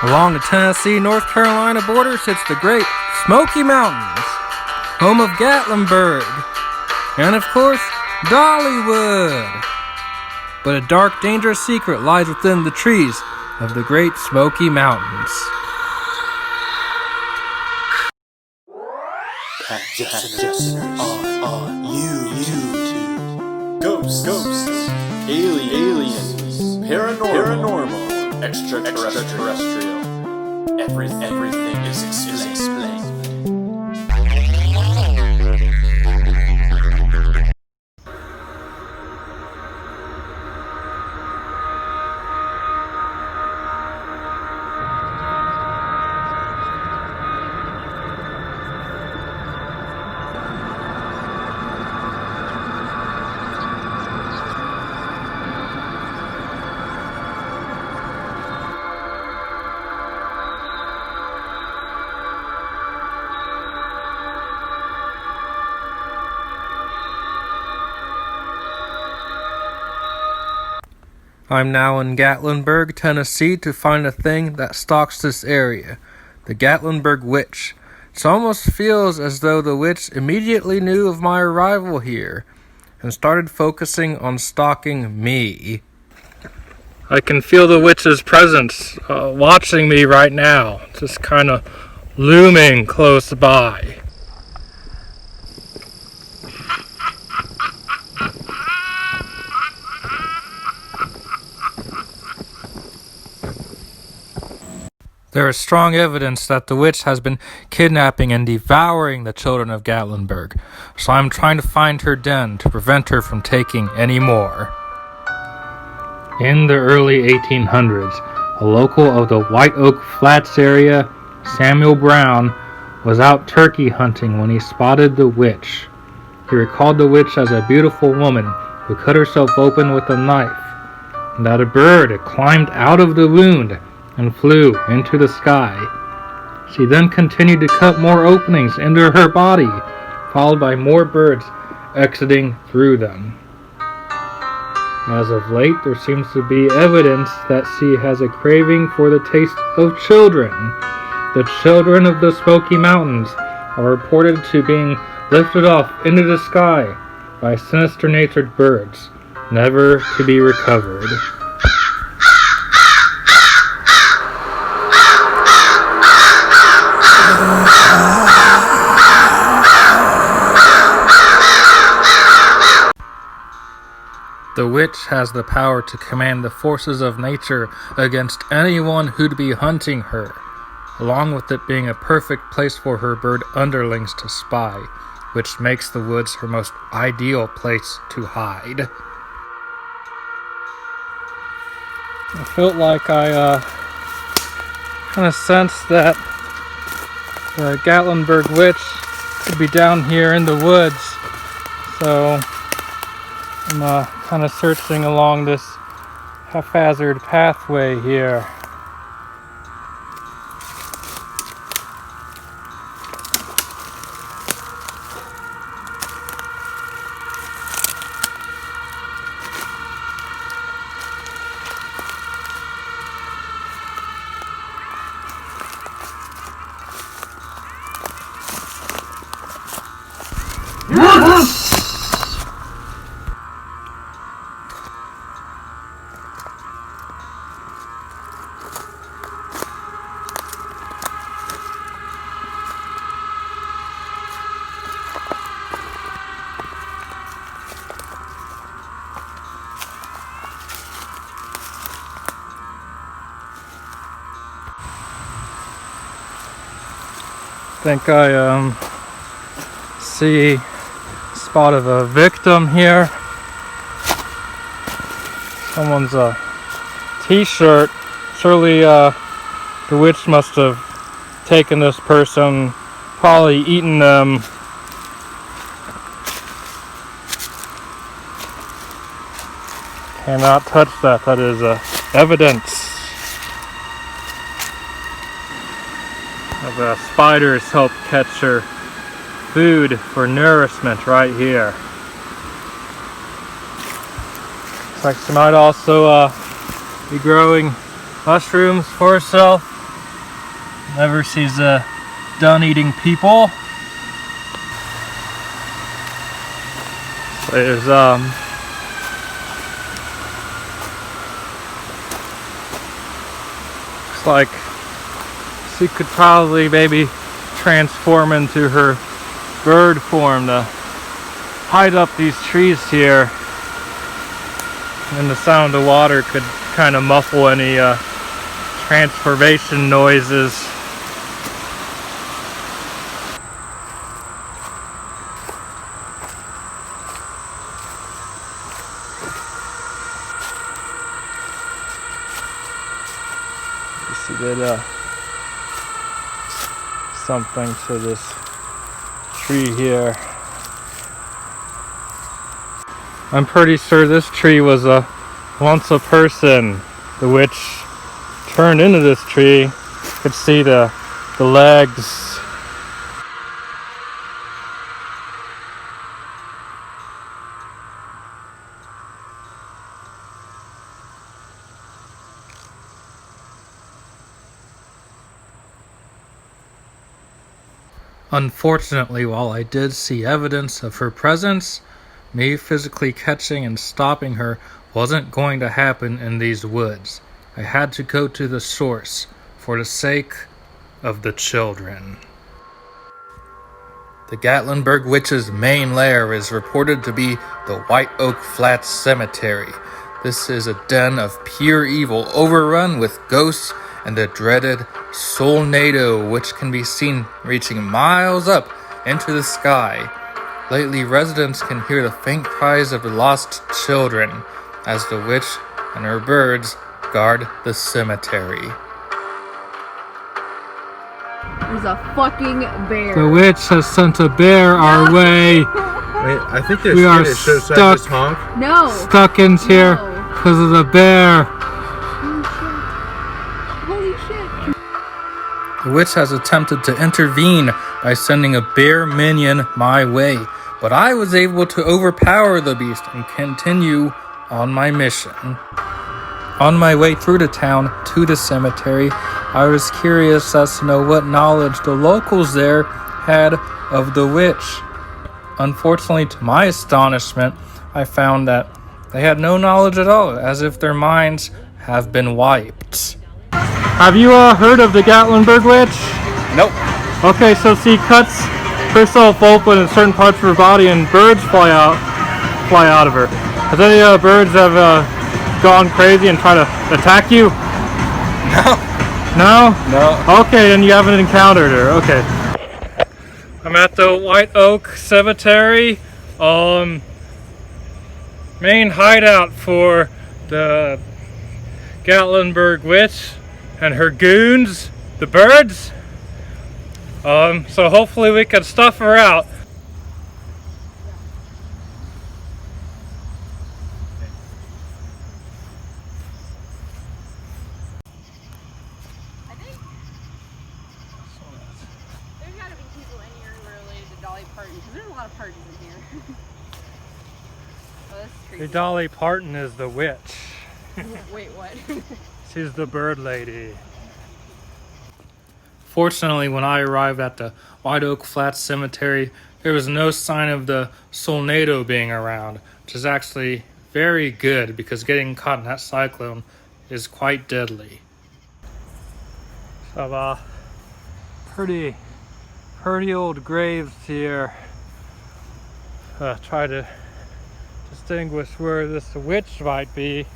Along the Tennessee-North Carolina border sits the Great Smoky Mountains, home of Gatlinburg, and of course, Dollywood. But a dark, dangerous secret lies within the trees of the Great Smoky Mountains. Jesson on YouTube. Ghosts, aliens, paranormal, extraterrestrial. Everything is explained. I'm now in Gatlinburg, Tennessee to find a thing that stalks this area, the Gatlinburg Witch. It almost feels as though the witch immediately knew of my arrival here and started focusing on stalking me. I can feel the witch's presence watching me right now, just kind of looming close by. There is strong evidence that the witch has been kidnapping and devouring the children of Gatlinburg, so I'm trying to find her den to prevent her from taking any more. In the early 1800s, a local of the White Oak Flats area, Samuel Brown, was out turkey hunting when he spotted the witch. He recalled the witch as a beautiful woman who cut herself open with a knife, and that a bird had climbed out of the wound and flew into the sky. She then continued to cut more openings into her body, followed by more birds exiting through them. As of late, there seems to be evidence that she has a craving for the taste of children. The children of the Smoky Mountains are reported to being lifted off into the sky by sinister-natured birds, never to be recovered. The witch has the power to command the forces of nature against anyone who'd be hunting her, along with it being a perfect place for her bird underlings to spy, which makes the woods her most ideal place to hide. I felt like I kind of sensed that the Gatlinburg witch could be down here in the woods, so I'm kind of searching along this haphazard pathway here. I think I see a spot of a victim here. Someone's t-shirt. Surely the witch must have taken this person, probably eaten them. Cannot touch that. That is evidence of a spider's help catch her food for nourishment right here. Looks like she might also be growing mushrooms for herself. Whenever she's done eating people. There's looks like she could probably maybe transform into her bird form to hide up these trees here, and the sound of water could kind of muffle any transformation noises. She did something to this tree here. I'm pretty sure this tree was once a person. The witch turned into this tree. You could see the legs. Unfortunately, while I did see evidence of her presence, me physically catching and stopping her wasn't going to happen in these woods. I had to go to the source for the sake of the children. The Gatlinburg Witch's main lair is reported to be the White Oak Flats Cemetery. This is a den of pure evil overrun with ghosts and the dreaded Solnado, which can be seen reaching miles up into the sky. Lately, residents can hear the faint cries of the lost children as the witch and her birds guard the cemetery. There's a fucking bear. The witch has sent a bear our way. Wait, I think there's We are stuck. No. Stuck in here because of the bear. Holy shit. The witch has attempted to intervene by sending a bear minion my way, but I was able to overpower the beast and continue on my mission. On my way through the town to the cemetery, I was curious as to know what knowledge the locals there had of the witch. Unfortunately, to my astonishment, I found that they had no knowledge at all, as if their minds have been wiped. Have you heard of the Gatlinburg witch? Nope. Okay, so she cuts herself open in certain parts of her body and birds fly out of her. Has any birds have gone crazy and try to attack you? No? No. Okay, then you haven't encountered her. Okay. I'm at the White Oak Cemetery. Main hideout for the Gatlinburg witch and her goons, the birds. So hopefully we can stuff her out. I think there's gotta be people in here who are related to Dolly Parton, because there's a lot of Partons in here. Oh, this is creepy. Dolly Parton is the witch. Wait, what? She's the bird lady. Fortunately, when I arrived at the White Oak Flats Cemetery, there was no sign of the Solnado being around, which is actually very good because getting caught in that cyclone is quite deadly. So, pretty old graves here. Try to distinguish where this witch might be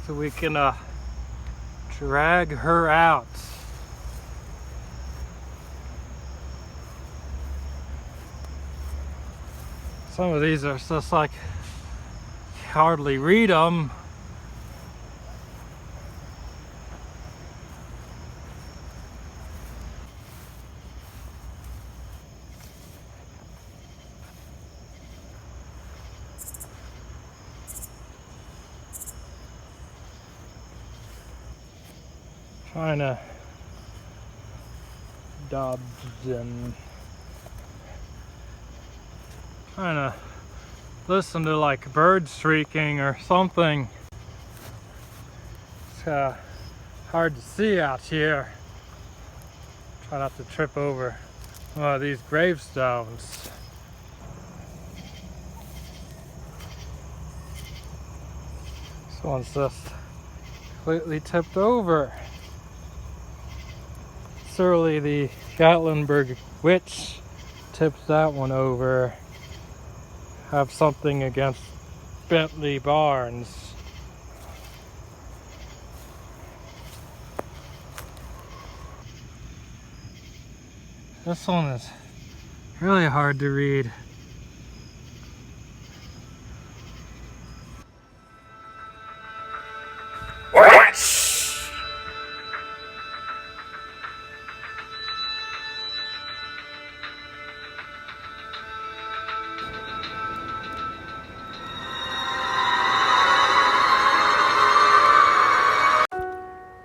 so we can drag her out. Some of these are just like, hardly read them. Trying to dodge and trying to listen to like birds shrieking or something. It's hard to see out here. Try not to trip over one of these gravestones. This one's just completely tipped over. Surely the Gatlinburg witch tipped that one over. Have something against Bentley Barnes. This one is really hard to read.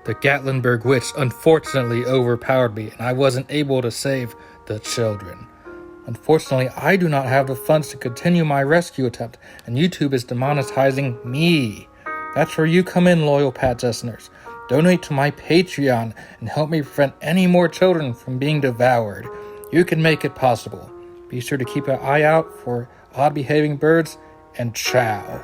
The Gatlinburg witch unfortunately overpowered me, and I wasn't able to save the children. Unfortunately, I do not have the funds to continue my rescue attempt, and YouTube is demonetizing me. That's where you come in, loyal Pat Jessoners. Donate to my Patreon and help me prevent any more children from being devoured. You can make it possible. Be sure to keep an eye out for odd behaving birds, and ciao.